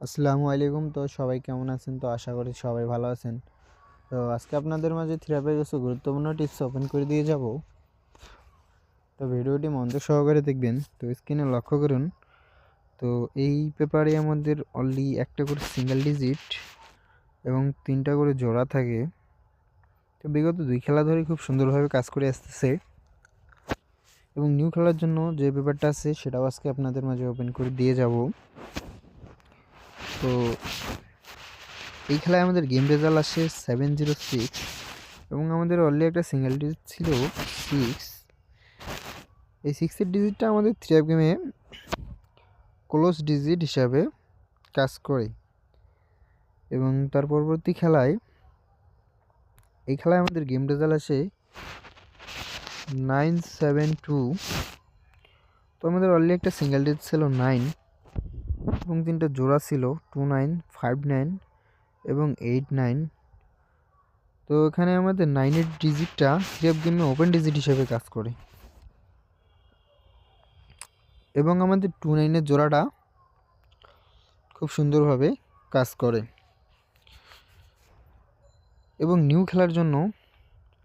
আসসালামু আলাইকুম। তো সবাই কেমন আছেন? তো আশা করি সবাই ভালো আছেন। তো আজকে আপনাদের মাঝে থ্রিআপের কিছু গুরুত্বপূর্ণ টিপস ওপেন করে দিয়ে যাব। তো ভিডিওটি মনোযোগ সহকারে দেখবেন। তো স্ক্রিনে লক্ষ্য করুন। তো এই পেপারে আমাদের অনলি একটা করে সিঙ্গেল ডিজিট এবং 3টা করে জোড়া থাকে। তো বিগত 2 খেলা ধরে খুব সুন্দরভাবে কাজ করে আসতেছে এবং নিউ খেলার জন্য যে পেপারটা আছে সেটাও আজকে আপনাদের মাঝে ওপেন করে দিয়ে যাব। তো এই খেলায় আমাদের গেম রেজাল্ট আসে 706 এবং আমাদের অলরেডি একটা সিঙ্গেল ডিজিট ছিল 6। এই 6-এর ডিজিটটা আমাদের থ্রিআপ গেমে ক্লোজ ডিজিট হিসাবে কাজ করে এবং তার পরবর্তী খেলায় আমাদের গেম রেজাল্ট আসে 972। তো আমাদের অলরেডি একটা সিঙ্গেল ডিজিট ছিল 9 এবং 3টা জোড়া ছিল 29, 59 এবং 89। তো এখানে আমাদের 9-এর ডিজিটটা থ্রিআপ গেমে ওপেন ডিজিট হিসেবে কাজ করে এবং আমাদের 29-এর জোড়াটা খুব সুন্দরভাবে কাজ করে। এবং নিউ খেলার জন্য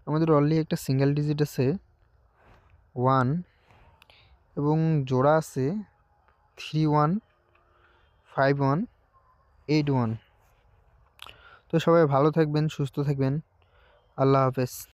আমাদের অলরেডি একটা সিঙ্গেল ডিজিট আছে 1 এবং জোড়া আছে 31, 51, 81। তো সবাই ভালো থাকবেন, সুস্থ থাকবেন। আল্লাহ হাফেজ।